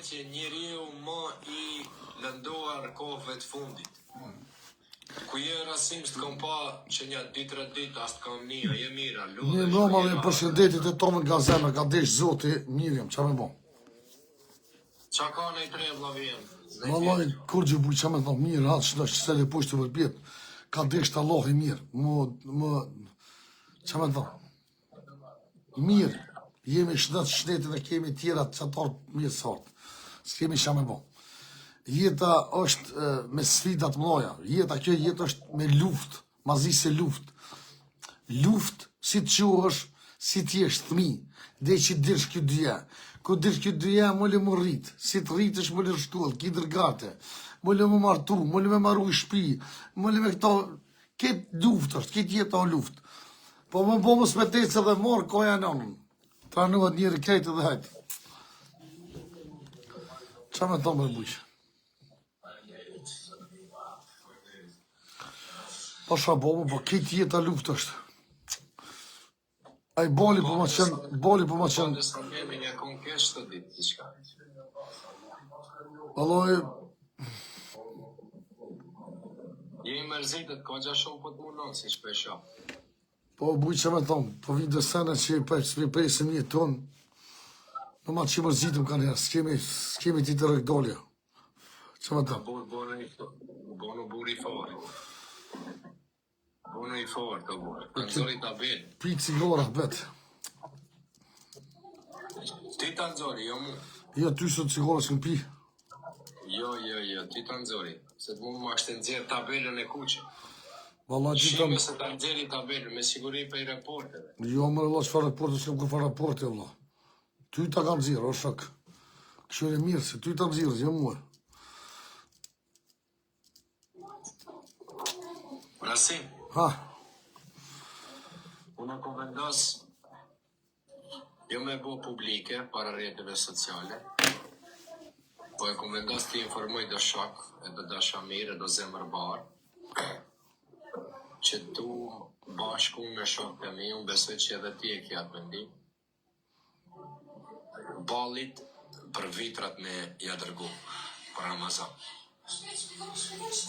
që njeriu më i lënduar kohëve të fundit. Ku je Rasim s'kom pa që një 2-3 ditë as t'kam një, je mira, lodhe. Një noma dhe përshëndetit e tomën nga zemra, ka desh zoti, mirëm, qa me bo? Qa ka në i tre vlavjem? Vallaj, kur gjë buj qa me thonë, mirë, atë që se le pushtë të vërbjet, ka desh të Allah i mirë, qa me thonë, mirë, jemi shtetit dhe kemi tjera të qatarë mirë sartë, s'kemi qa me bo. Jeta është me sfidat mloja, kjo jetë është me luft, mazi se luft. Luft, si të që është, si të jeshtë thmi, dhe që dirsh kjo dyja. Ku dirsh kjo dyja, mëlle më rritë, si të rritë është mëlle shkollë, ki dërgate, mëlle më martu, mëlle me maru i shpi, mëlle me këto, ketë luft është, ketë jeta o luft. Po më bo më smetecë dhe morë, koja në më, tranuat njëri kejtë dhe hajtë. Qa me thonë me bujqë? Po shabomu, po këtë jeta luft është. Ai boli po ma qenë. Nësë kemi një konkesh të ditë të shka. Alloj. Je i mërzitet, ka gja shumë po të mundon, si shpesha. Po buj që me thonë, po vinë dhe sene që i presim një tonë. Në ma që i mërzitim ka njerë, s'kemi ti të rëgdolja. Që me thonë? Bono buri fare. Bono i fare të buri. Kanë zori të abel. Pi cigara, betë. Ti të nëzori, jo mu. Jo, ty së cigara s'kën pi. Jo, ti të nëzori. Se të mu më ashtë të nëzirë tabelën e kuqe. Shime se të nëziri tabelën, me siguri për i raporteve. Jo, më rëlla që fa raporte, s'kem kur fa raporte, Allah. Ty ta kanë zirë, o shak. Kështu e mirë, se ty ta nëzirë, jo muë. Rasim. Ha. Unë kom vendos jo me bo publike para rjetëve sociale, po e kom vendos të informoj do shok, e do dashamir, e do zemër barë, që tu bashku me shok të mi, unë besoj që edhe ti e kja të mendim, balit për vitrat me ja dërgu për Ramazan.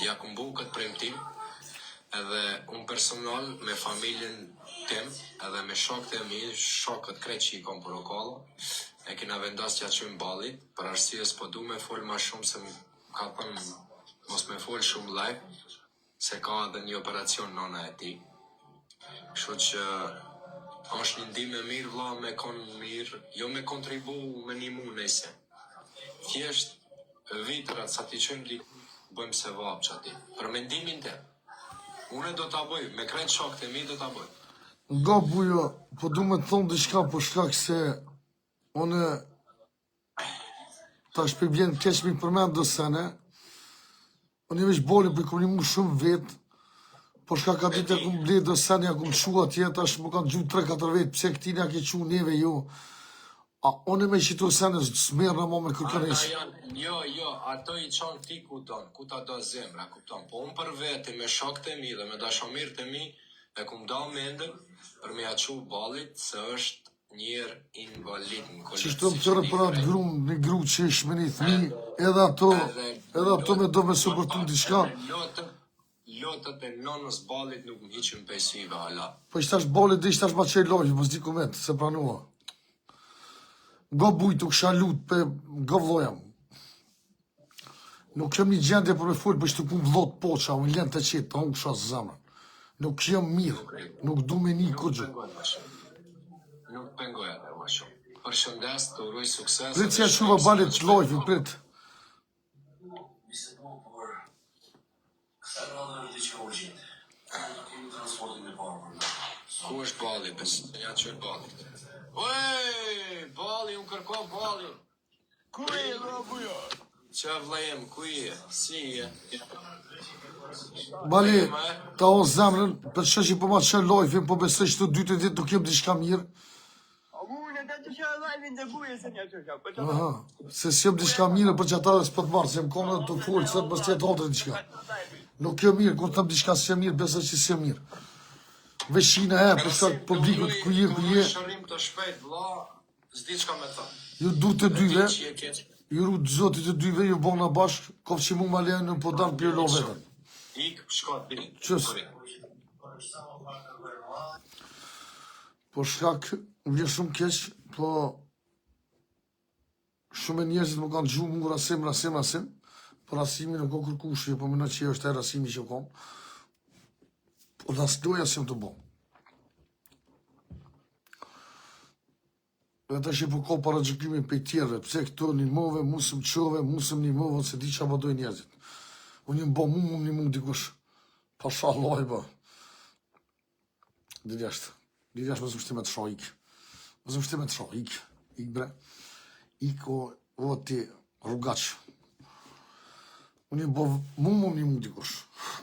Ja kumbu këtë premtim, edhe unë personal me familjen tim, edhe me shokët e mi, shokët krejt që i kom për okolo, e kina vendas që aqojmë balit, për arsye s'po du me fol ma shumë, se ka thënë mos me fol shumë live, se ka edhe një operacion nona e ti. Kështu që është një ndihmë e mirë vlla, me kon mirë, jo me kontribu me një mu nëse. Thjesht vitrat sa ti qëmë diku, bëjmë se vapë që ati. Për mendimin të, une do t'a bëj, me krejt shokët e mi do t'a bëj. Nga bujo, po du me të thonë dishka për shkak se une ta shpibjen keq mi përmend do sene, unë i veç boli për i kom një mu shumë vetë, po shka ka ditë e kum bledë do sene, ja kum qua tjetë, ashtë më kanë gjutë 3-4 vetë, pse këtini a ke qu neve jo. A unë me qitu sene s'merë në mo me kërkënesh. Jo, ato i qanë ti ku ta do zemra, kupton. Po unë për veti me shokët e mi dhe me dashamirët e mi, e kum da mendën për me aqu balit se është njerë invalid në kolekcion. Qështu më tërë për atë një gru që ishë me një thmi, edhe ato me do me supërtu në diçka. Lotët e nonës balit nuk më hiqën pesive hala. Po ishtash balit dhe ishtash ma qej lojë, mos di kumet, se pranua. Nga bujtu kësha lutë për nga vlojam. Nuk kem një gjendje për me full për shtu pun vlot poqa, unë lën të qetë, ta unë kësha së zamën. Nuk jem mirë, nuk du me një këtë gjë. Nuk pengoj atë ma shumë. Për shëndes, të uroj sukses. Pritë që ja shuva balit që lojë, pritë. Ku është bali, besë? Ja që është bali. Oj, bali, unë kërko bali. Ku e dhe bujo? Që vlajem, ku e? Si e? Bali, ta o zemrën, për që që po ma të qenë lojfin, po besoj që të 2 ditë nuk jem diçka mirë. Aha, se s'jem diçka mirë për që ata dhe s'pët marë, se jem kome dhe të folë, se mështë jetë altre diçka. Nuk jem mirë, kur të thëm diçka s'jem mirë, besoj që s'jem mirë. Veshina e, për shkak publikut, ku je. Shërim të shpejt, vla, s'di qka me ta. Ju du të dyve, Ju rrutë zotit të dyve ju bona bashkë, kofë që mu ma lejnë në po danë pjelo vetën. Ik, shkot, biri. Qës? Po shkak, vjen shumë keq, po shumë e njerëzit më kanë gjumë mu rasim, po rasimi nuk o kërkushi, po më në që është e rasimi që kom, po da s'doja si më të bo. Dhe të që po ko para gjëkimin për tjerve, pse këto një move, musëm qove, musëm një move, se di që abadoj njerëzit. Unë një bo mu një mu dikush, pasha Allah i ba. Dhe jashtë më zëmështime të shra ikë. Më zëmështime të shra ikë, bre. Ikë o ti rrugaqë. Unë një bo mu një mu dikush.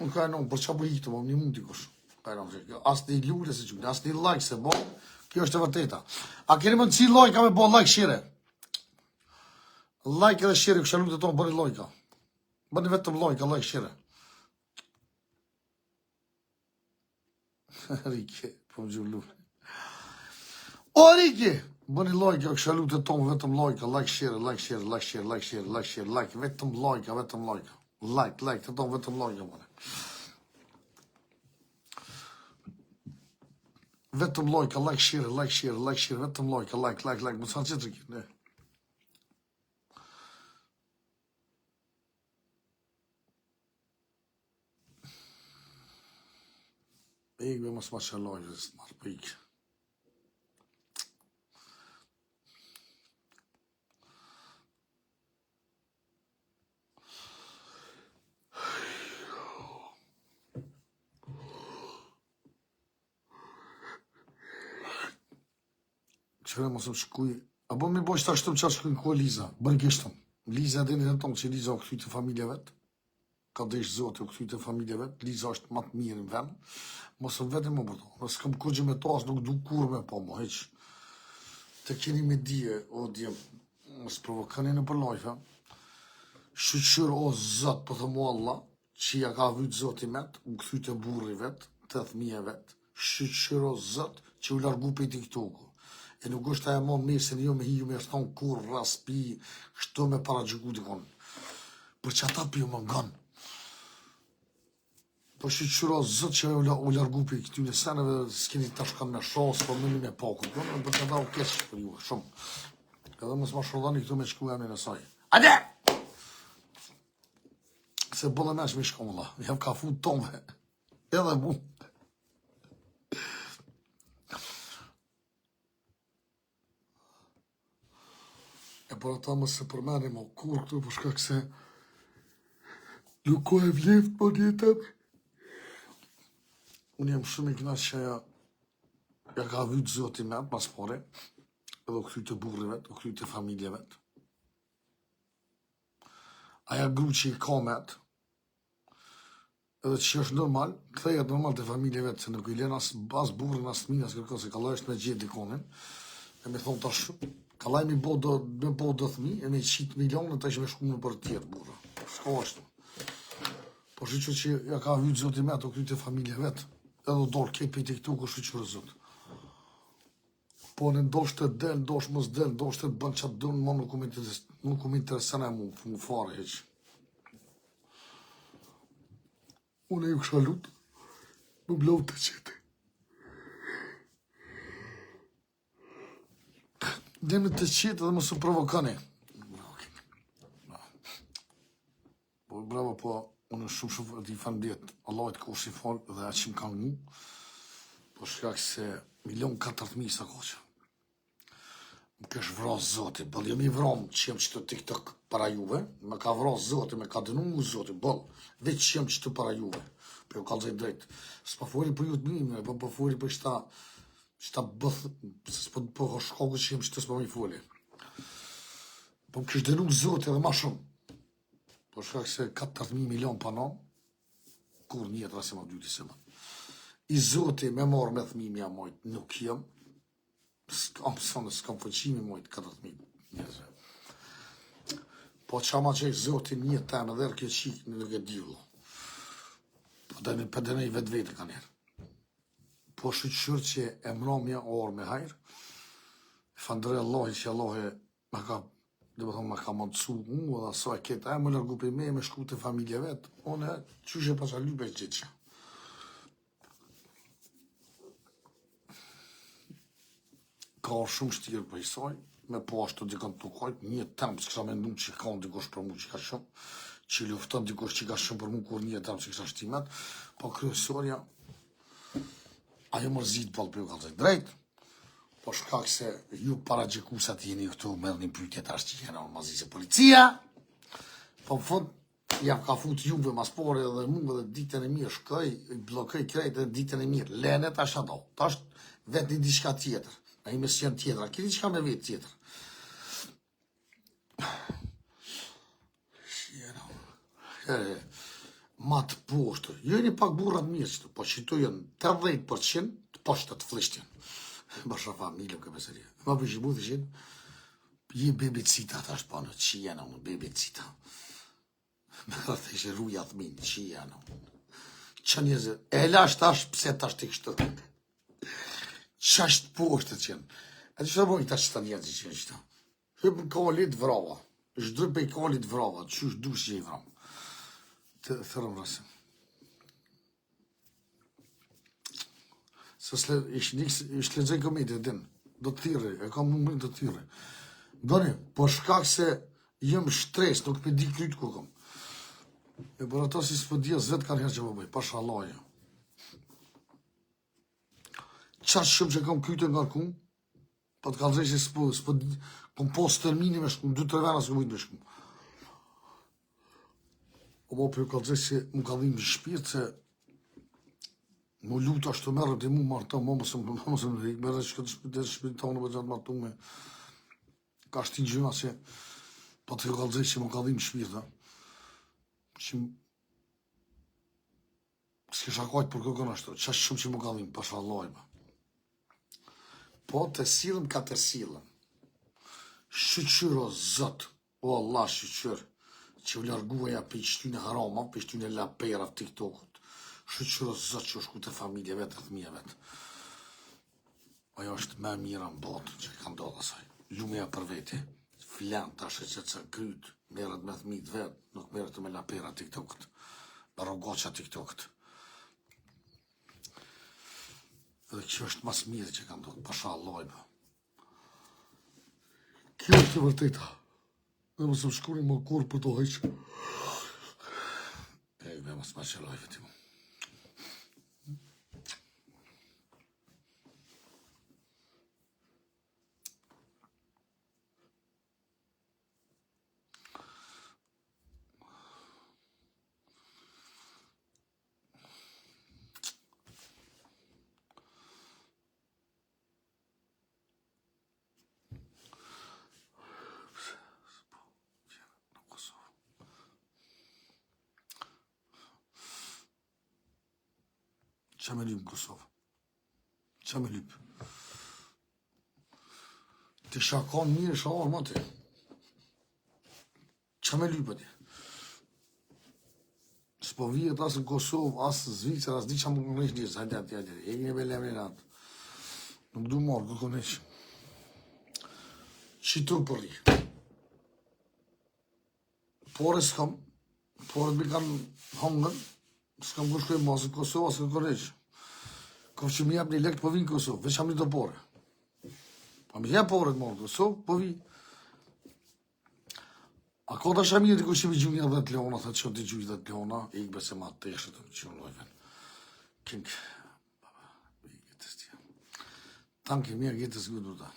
Unë ka e nëmë, për qa po ikë të mo, një mu dikush. Asë një lule se që, asë një like se bo, kjo është e vërteta. A keni më në cilë lojka me bo like shire? Like edhe shire, kësha lutë të tonë bëni lojka. Bëni vetëm lojka, like shire. Rike, po më gjullu. O, Rike! Bëni lojka, kësha lutë të tonë vetëm lojka, like shire, like, vetëm lojka. Like, të tonë vetëm lojka, mëne. Vetëm lojka, like, share, vetëm lojka, like, më sa që të rikit, ne. Ikve më s'ma që lojka, së marë për ikë. Qëre mos më shkuj, a bo mi boj që ta shtëm qa shkuj në kua Liza, bërë kështëm. Liza edhe një tonë që Liza o këthy të familje vetë, ka desh zote o këthy të familje vetë, Liza është matë mirë në vend, mos më vetë më bërdo, nësë kam kërgjë me to, asë nuk du kur me po mo, heq. Të keni me dje, o dje, mësë provokani në për lojfe, shqyqyr o zot, për thëmu Allah, që ja ka vytë zoti metë, u këthy të burri vetë, të thmije vetë, shqyqyr o zot, që u largu për i tiktoku. E nuk është aja mon mesin jo me hiju me shton kur, raspi, shto me para gjëku dikon. Për që ata pjo më nganë. Po që qëra zët që u largu për i këtyne seneve, s'keni të shkan me shos, po mëni me paku. Për që ata u kesh për ju, shumë. Edhe mësë ma shodhani këtu me qku e në saj. Ade! Se bëllë me që me shkom, Allah. Jam ka fu tome. Edhe mu. E për ata më se përmeni më kur këtu për shkak se nuk ko e vleft për jetëm. Unë jam shumë i knaq që ja ka vytë zoti me pas pare, edhe u këthy të burri vetë, u këthy të familje vetë. Aja gru që i ka metë, edhe që është normal, këthejet normal të familje vetë, se nuk i len as burrin, as të minë, as kërko, se ka është me gjithë dikonin, e me thonë tash, ka laj me bo do thmi, e me qitë milionë, të ishme shku në për tjerë burra. Shko është. Po shqyqo që ja ka vytë zoti me të këtë familje vetë, edhe dorë kej për i këtu ku shqyqërë zotë. Po në ndosh të del, ndosh mos del, ndosh të bënë qatë dënë, ma nuk më interesana mu fare heq. Unë e ju kësha lutë, më blovë të qete. Demi të qitë dhe më së provokani. Bravo, po, unë shumë të i fanë djetë. Allah të ka ushi falë dhe atë që më kanë mu. Po shkak se 1.400.000 sa koqë. Më kesh vrasë zoti, bëllë jam i vramë që jem qëtë TikTok para juve. Më ka vrasë zoti, me ka dënu mu zoti, bëllë, veç që jem qëtë para juve. Për jo kalëzaj drejtë. S'pa fori për ju të mime, po fori për qëta bëth, se s'po shkogu që jem që të s'po më i foli. Po më kështë denu zote edhe ma shumë. Po shkak se 4.000 milion panon, kur njët rasi ma dyti se ma. I zote me marrë me thmimja mojt, nuk jem, s'kam fëqimi mojt 4.000 njëzve. Po qa ma që e zote njët temë edhe rë kjo qikë në nuk e divlo. Po dhe ne i vetë vete ka njerë. Po shqyqër që e mramja orë me hajrë, fandëre Allahi që Allahi me ka dhe më thonë ma ka mundësu mu edhe sa e ketë, më lërgu për me shku të familje vetë, one qyshe pasha lype gjithë që. Ka shumë shtirë për i saj, me po ashtu dikon të kajt, një temë s'kësa me ndu që ka në dikosh për mu që ka shumë, që lufton dikosh që ka shumë për mu kur një temë që kësa shtimet, po kryesorja, ajo mërzit për për ju ka të drejt, po shkak se ju para gjekusat jeni këtu me një pyetje tash që jena në mazi se policia, po në fund, jam ka fut juve mas pore dhe mu dhe ditën e mirë shkoj, blokoj krejt dhe ditën e mirë, lene tash ato, tash vetë një diçka tjetër, a i mesion tjetër, a kini diçka me vetë tjetër. Ma të poshtë, jo një pak burrat mirë, po që tu jënë 80% të poshtë të flishtin. Basha familje ka meseria. Ma për shibu të shenë, je bebecita, ta është panë, që jena unë, bebecita. Me dhe të ishe ruja të minë, që jena unë. Që njëzë, e lash tash, pse tash të kështë të. Që është poshtë të qenë. E të që të bojnë ta që të njëzë që qenë që ta. Hëpë kalit vrava, shdrëpe i kalit vrava, që është dush që i vrama. Të thërëm rësëm. Se ishtë lezej komedje, din, do të thire, e kam numërin të thire. Doni, po shkak se jem shtres, nuk me di kryt ku kom. E për ato si s'po dhja zvet kanë herë që më bëj, pasha Allaja. Qash shumë që kam kryt e nga rkum, po të kalëzej që s'po kom post termini me shkum, 2-3 vena s'ko mujtë me shkum. O mo për kalëzej që më ka dhim në shpirt se më luta ashtu merë të mu marta, më mësëm në rikë, me dhe që këtë shpirit tonë për gjatë martu me ka shtin gjyna që pa të kalëzej që më ka dhim në shpirta, që s'kisha kajtë për këkën ashtu, qash shumë që më ka dhim, pasha Allahima. Po të silëm ka të silëm, shqyqyr o zët, o Allah shqyqyr, që u larguaja për i shtyne harama, për i shtyne lapera të TikTokut, shqyqyr o zët që u shku të familje vetë, të mija vetë. Ajo është me mira në botë që ka ndodhë asaj. Lumeja për veti, flan të ashe që të kryt, merët me thmit vetë, nuk merët me lapera TikTokut, me rogoqa TikTokut. Edhe kjo është mas mirë që ka ndodhë, pasha Allahima. Kjo është të vërteta. Dhe mësë më shkuri më kur për të heqë. E me mësë ma që lajve ti mu. Qa me lypë në Kosovë? Qa me lypë? Të shakon mirë shaorë, ma të. Qa me lypë ati? S'po vijet asë në Kosovë, asë në Zvicër, asë di qa më kënësh njësë, hajde ati, hajde. E një me lemrin atë. Nuk du marë, kë kënësh. Qitur për ri. Pore s'kam, pore të bi kanë hongën, s'kam kushkoj masë në Kosovë, asë në Koreqë. Ka që mi jep një lekt po vi në Kosovë, veç kam një të pore. A mi jep pore të marë në Kosovë, po vi. A ka të shamirë të kushimi gjunja 10 leona, thë që të gjujë 10 leona, i këbe se ma të eshtë të që në lojven. Kink, baba, i gëtës tja. Tanke mija gëtës gudu ta.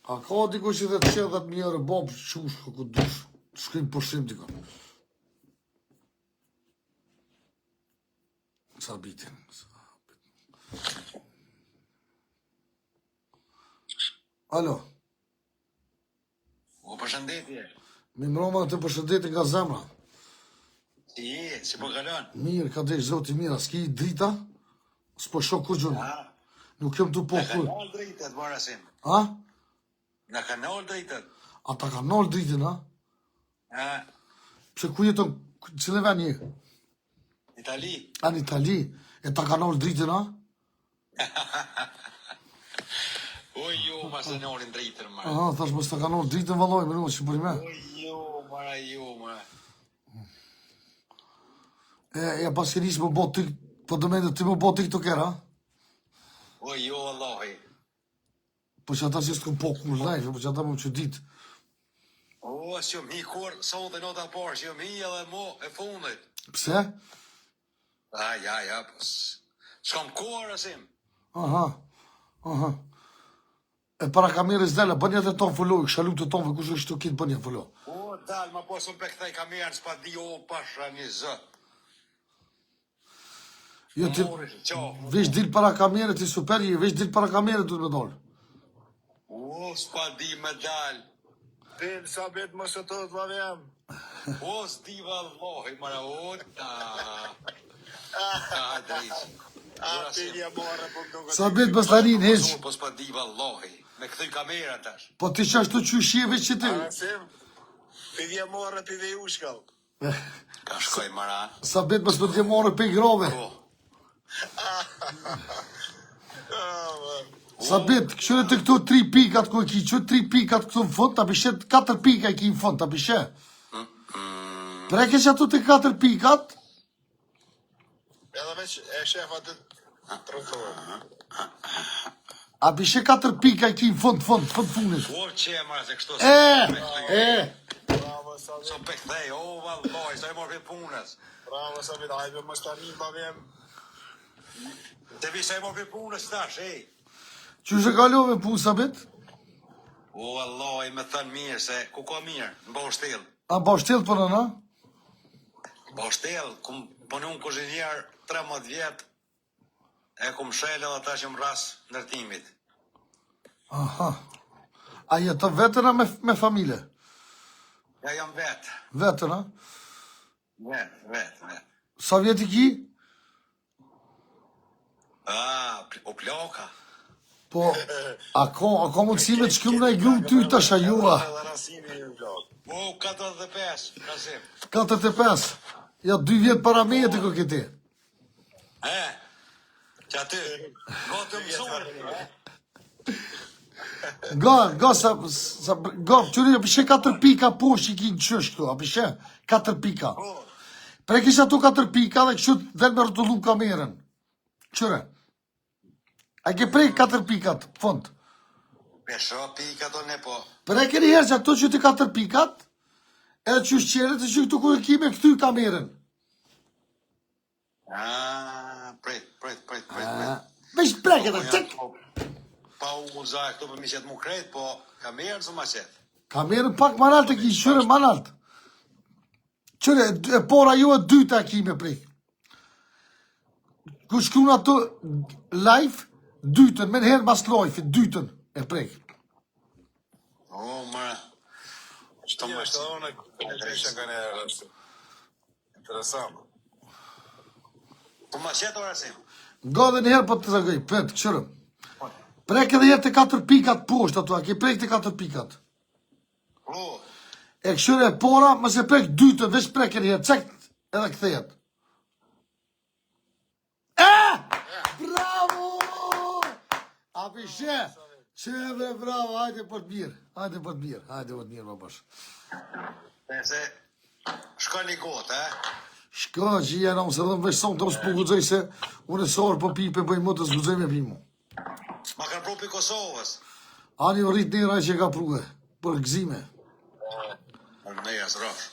A ka të kushimi dhe të që 10.000 euro, babë, qush, këtë dush, shkrim përshim të kanë. Sa bitin. Alo. O përshëndetje. Mi mroma të përshëndetje nga zemra. Si po kalon? Mirë, ka desh zoti mira, s'ki drita? S'po shok kur gjunë. Nuk kem të po Në kur. kanal dritet, Barasim. A? Në kanal dritet. A ta ka nalë dritin, a? Pse ku jeton, cilë ven je? Itali. A në Itali? E ta ka nalë dritin, a? O, jo, Barcelonin dritën, mara. Aha, thash mos të kanon dritën valloj, më nuk shqipoj me. O jo, mara. Ja pas që nisë më bot ty, po do mendë ty më bot TikToker, ha? O jo, Allahi. Po që ata që s'këm po ku live, po që ata më që ditë. O, që mi kur, sot e nota parë, që mi edhe mo e fundit. Pse? Ja, pos. S'kam kohë, asim. Aha. E para kamerës dela, bënja të tonë follow, kësha lutë të tonë, kush është të kitë bënja follow. O, dal, ma po sëm pe këthej kamerën, s'pa di o pasha një zët. Jo ti, veç dil para kamerët i super, veç dil para kamerët du të me dollë. O, s'pa di me dal. Del, sa bet më së të të vëm. O, s'di vallahi, mara, o, drejtë. A, pilja more, po më duke. Sa bet bëstarin, heq. Po s'pa di vallahi, me këthej kamerën tash. Po ti që ashtu që shive që ti. Arasim, pilja more, pilja i ushkall. Ka shkoj, mara. Sa bet mës më djemore pe i grove. O, Sa bet, këshure të këto 3 pikat ku e ki, që 3 pikat këtu në fund, ta pishet 4 pika e ki në fund, ta pishet. Preke që ato të 4 pikat, Edhe veç e shef atë të rëthojë. a pishet 4 pika e ki në fund fundit. o, që mara, se kështu Bravo, sa bet. So pe këthej, o, vallahi, sa e morë për punës. Bravo, sa bet. Hajbe më stani të vëm. Te vi sa e morë për punës tash, ej. Që shë kalove punë sa bet? O, vallahi, me thënë mirë, se ku ka mirë, në Bashtel. A ba shtel për në na? Bashtel, kum punu në kuzhinjer 13 vjetë, e kum shele dhe ta që më ras ndërtimit. Aha. A jetë vetën a me familje? Ja jam vetë, Vetën, a? vetë. Sa vjeti ki? O plaka. Po, a ka mundësime të shkëm në e gru ty të shajua? Edhe rasimi në blok. O, 45, Rasim. 45. Ja 2 vjetë para me e të këti. Që aty, gotë mësore. Ga, qëri, a pishe 4 pika poshtë i ki në qësh këtu, a pishe 4 pika. Pre kisha tu 4 pika dhe kështu dhe me rëtullu kamerën. Qëre, a ke prej 4 pikat, fond. Pesho pika do ne po. Pre keni herë që ato që të 4 pikat, edhe që shqeret e që këtu ku e ki me këty kamerën. Prit. Vesh preket e cek. Pa u za këtu për mi qëtë mu krejt, po kamerën së ma qëtë. Kamerën pak manalt e ki, qëre manalt. Qëre, e pora ju e dyta e ki me prej. Ku shkru në ato live, dytën, men herë mas live, dytën e prej. O, mëra. Shto Jo, më është edhe unë e drejshën ka një rështë. Interesant. Po ma qëtë o Rasim. Nga dhe njëherë për të të gëj, për të këshërëm. Prek edhe jetë të 4 pikat poshtë ato, a ke prek të 4 pikat. O, E këshëre e pora, më se prek dytën, veç prek e njëherë, cekt edhe këthejet. Bravo! A pishe? Qeve, bravo, hajde për të mirë, hajde për të mirë, më bësh. se shko një gotë, Shka që jena, unë se dhe më veç sonë të mos po gudzoj se unë e sorë po pipe, bëj më të zgudzoj me pimu. Ma kanë propi Kosovës. Ani u rrit një raj që ka pruhe, për gzime. Unë me jas rosh.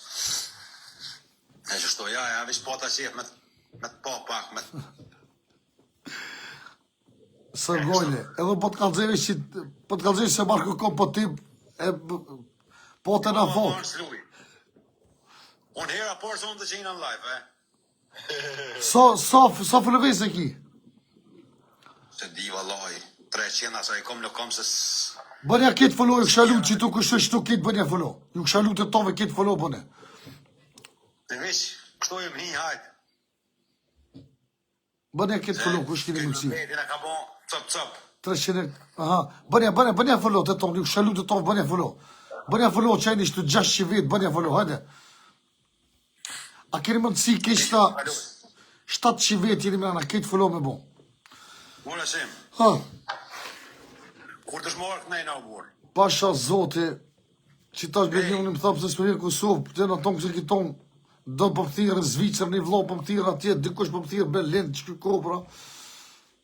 E që shto, ja, vish po ta qef me të po pak, me të... Së gojnë, edhe po të kalzeve që, po të kalzeve se Marko kom po tim, po të na fok. Unë hera por se unë të qenë në live, Sa fëllëves e ki? Se di vallaj, 300 asa i kom në kom se... Bënja ketë follow, ju këshalu që tu kështë shtu ketë bënja follow. Ju këshalu të tove ketë follow bëne. Të vish, kështu jem hi hajt. Bënja ketë follow, kështë kini mundësi. Beti në ka bo, cop. 300, aha, bënja follow të tonë, ju këshalu të tove bënja follow. Bënja follow që ajni shtu 600 vetë, bënja follow, hajde. A keni mundësi kështë 700 vetë jeni me në ketë follow me bo. Unë sim, Ha, Kur dëshmorë kënej në burë. Pasha zoti, që tash Berlini më thapë se s'përvjen Kosovë, të në tonë kësë kiton, do për thirë në Zvicër, një vlo për thirë atje, dikush për thirë Berlin, që kjo kopra.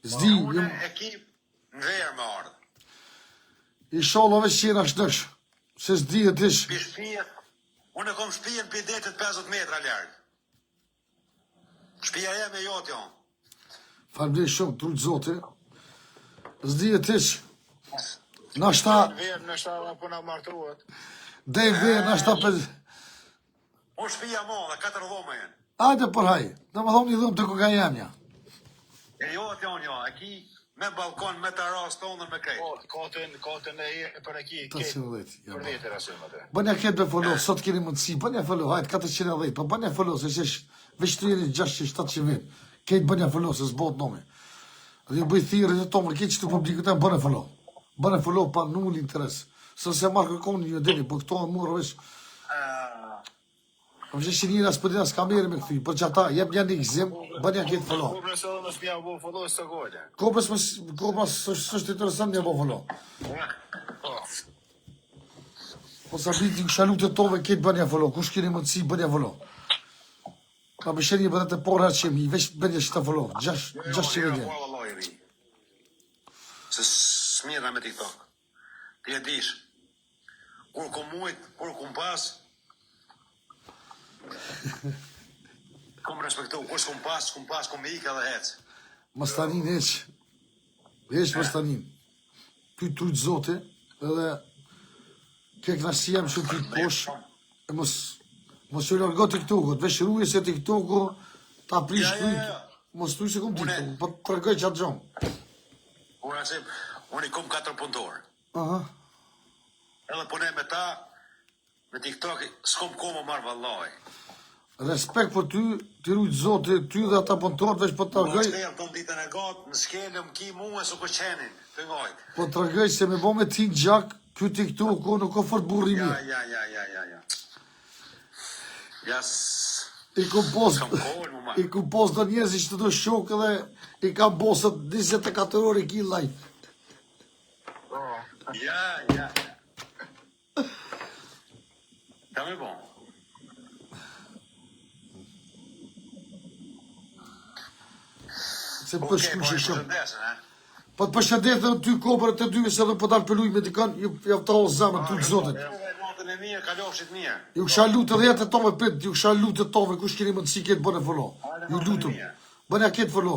Zdi, Unë ekip në verë me ardhë. I shala veç qena shnësh, se zdi e tish. Pi shpijet, unë e kom shpijen për detit 50 metra ljarë. Shpija e me jotë janë. Falbrej shumë, trujtë zoti. Zdi e tish. Nashta, Verë në shtava puna martruat. dej verë, nashta për... Unë shpija mo dhe 4 dhoma jenë. Ajde për haj, në më thonë një dhëmë të koka jamja. E jotë janë jo, e ki me balkon, me terras tonë dhe me krejtë. Kotën e je për e ki. Ta si më dhejtë. Për vete rasim atë. Bënja ketë me follo, sot keni mundësi, bënja follo, hajtë 410, pa bënja follo, se që veç të jeni 600-700 vit. Ketë bënja follo, se s'bot nome. Dhe ju bëj thirë dhe tomër, ketë që të publikët e bënja follo. Bënja follo pa null interes. Se se marrë kërkon një dini, për këto e murë veç. Më që njëra s'pëdina s'kamere me këthy, për që ata, jep një një gzim, bënja ketë follo. Kobrës edhe më s'mja bo follo së gojë. Kobrës s'është interesant një bo follo. Po sa biti në shalut e tove, ketë bënja follo, kush keni mundësi bënja follo. Ka për shenje bëndet e porë që mi, veç bënja që ta follo, 6 që vëdje. Se smira me TikTok. Ti e dish, kur kom mujt, kur kom pas, kom respektu, kur s'kom pas, kom me ika dhe hec. Mastanin eq mastanin. Ty trujtë zote, edhe ke knasi jam që ty posh, e mos ju largo TikTokut, veç ruje se TikToku ta prish trujtë. Mos tuj se kom TikToku, po të tërgoj qatë gjonë. Unë asim, unë i kom 4 punëtorë. Aha. Edhe punej me ta, me TikTok, s'kom komo marrë vallaj. Respekt për ty, ti rujtë zote, ty dhe ata punëtorët veç po të Unë tërgoj. shtelë të ditën e gatë, në skele më ki muë su këqenin, të ngajt. Po të tërgoj se me bo me ti në gjak, kjo TikToku nuk o fort burri Ja. mirë. Jas, I kompost, s'kam kohën mu ma. i kompost do njerëzi që të do shokë dhe i kam bosët 24 orë i ki live. Ja. Ka me bon. Se për shkush e shumë. Përshëndesën, ha? Po të përshëndet dhe ty kopër të dyve se dhe po dalë pëlluj me dikon, ju javtaro zemën ty të zotit. Natën e mirë, kalofshit mirë. Ju kësha lutë edhe jetë e tove pët, ju kësha lutë e tove, kush keni mundësi ketë bëne follo. Ju lutëm. Bënja ketë follo.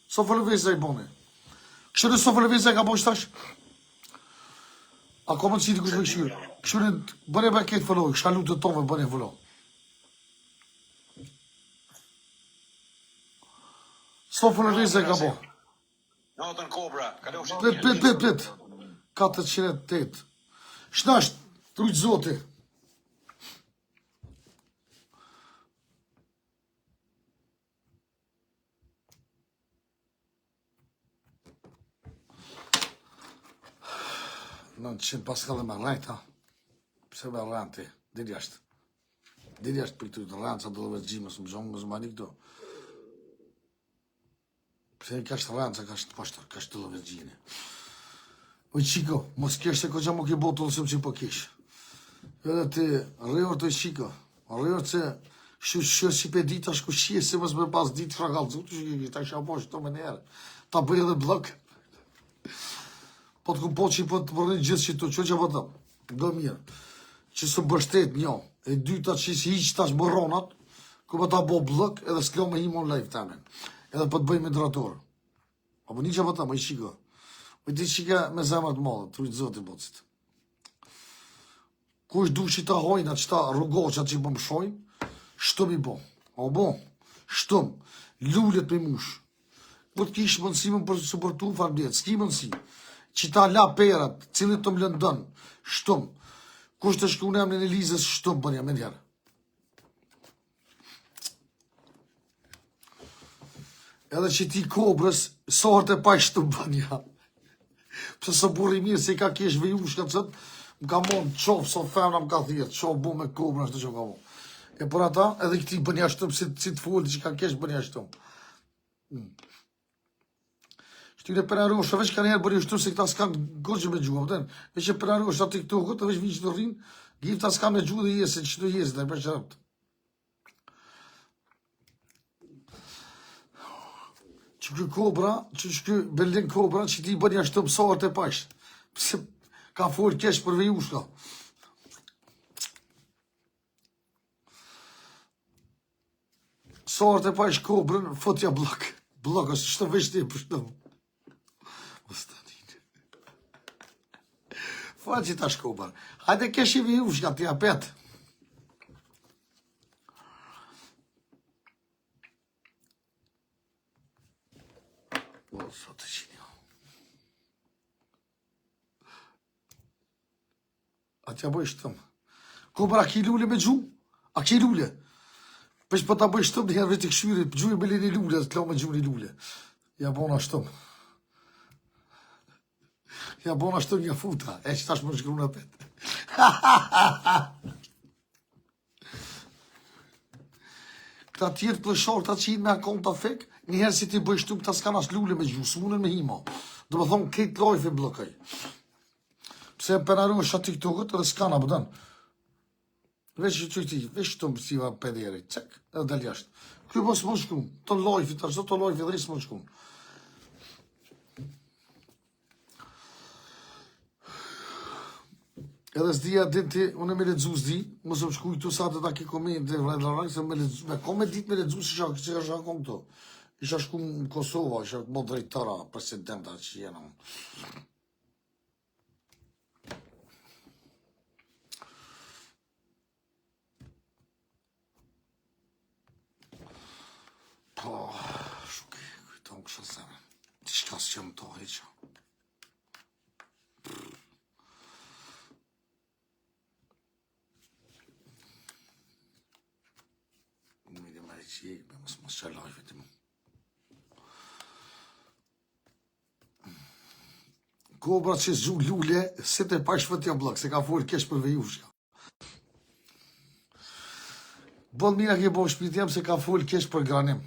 So follo veza i bëne. Kështë në so follo veza i ka bësh tash? A ka mundësi të kush me këshyrë? Kështë në bëne bëne ketë follo, kësha lutë e tove bëne follo. So follo veza i ka bëh. Natën kobra, kalofshit mirë. Pët. 408. Shnasht, trujtë zoti. Në qenë paska dhe me rajt, ha? Pse me rajt ti? Diri ashtë. Diri ashtë për këtë rajt, sa do dhe vetë gjimës, më zhonë, më zmani këto. Pse ka shtë rajt, sa ka shtë pashtër, ka shtë dhe vetë gjini. Oj qiko, mos kesh se ko qa mo ke botë të lësëm që po kesh. Edhe ti, rejor të qiko, rejor që shë si pe dita shku shie, se mos me pas ditë fragalë, zotë që ta isha po shto me njerë, ta bëj edhe blok. Po të kumpo që i po të përrin gjithë që të që po të, do mirë, që së bështet një, e dyta që si hiq tash bëronat, ku po ta bo blok edhe s'klo me himon live tamen, edhe po të bëj moderator. Apo një që po ta, më i qiko. Më ti qika me zemrat madhe, të rujtë zotë i bocit. Kush du që ta hojnë atë qëta rrugoqat që i bëm shojnë, shtëm i bom. O bom, shtëm, lullet me mush. Po të kishë mundësimën për të suportu farmjet, s'ki mundësi. Që ta la perat, cilët të më lëndën, shtëm. Kush të shkunem në Elizës, shtëm bënja me njerë. Edhe që ti kobrës, sohët e pa i shtëm bënja. Pse së burri mirë se i ka kesh vëju shkëtët, më ka mon qofë, so femna më ka thjetë, qofë bu me kobrë, ashtë që ka mon. E për ata, edhe këti bënja shtëm, si të folë që ka kesh bënja shtëm. Këtyre penarosh, veç kanë herë bëri shtu se këta s'kan goxhë me gjuhë, vëten. Veç e penarosh aty këtu, këtu veç vinë që të rrinë, gjitha s'kan me gjuhë dhe jesë, që të jesë, dhe për qërëpt. Që kjo kobra, që kjo Berlin kobra, që ti bëni ashtu mësohet e pashtë. Pse ka folë kesh për vejushka. Sohet e pashtë kobrën, fotja blok. Blok, është që të veç të e përshtëm. Fa që ta shkobar. Hajde kesh i vejushka, t'ja petë. Sot e qinja. A t'ja bëj shtëm. Kobra, a ki lule me gju? A ki lule? Pesh për ta bëj shtëm, dhe herë veç të këshyri, gjuj me lini lule, të klau me gju një lule. Ja bona shtëm. Ja bona shtëm një futa, e që tash më shkru në petë. Këta tjetë plëshorë, ta që i me akon të fek, njëherë si ti bëj shtum, ta s'kan as lule me gju, së munën me hima. Do më thonë, këtë lojfe blokaj. Pse e penaru është aty këtu këtë, edhe s'kan abëdan. Veç që ti, veç shtum siva pederi, cek, edhe del jashtë. Kjo mos më shkun, të lojfi, të rëzot të lojfi, dhe risë më shkun. Edhe s'dija din ti, unë me ledzu s'di, më së më shkuj tu sa të ta ki komendë dhe vredlaraj, se me kom me dit me ledzu që ka shakon këto. Isha shku në Kosova, isha më drejtëra, presidenta që jena. Po, shuke, kujton kësha zeme. Ti shka s'që më to heqa. Mire me që jek, me mos që lajve ti mu. Kobra që zhu lule, se të pa shfëtja blok, se ka folë kesh për vejushka. Bon mira ke bo shpit jam se ka folë kesh për granim.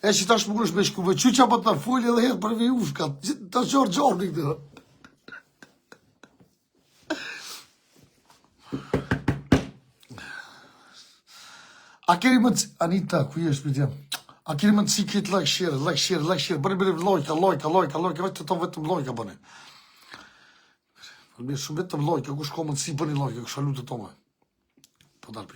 E që ta shmur është me shkuve, që që pa të folë edhe herë për vejushka, ta qërë gjorë një këtë. A keri më të... Anita, ku je shpit jam? A keri më të si këtë like share, bërë lojka, vetë të vetëm lojka bëne. Shumë vetëm lojka, ku shko më të si bëni lojka, ku shalu të tome. Po dalë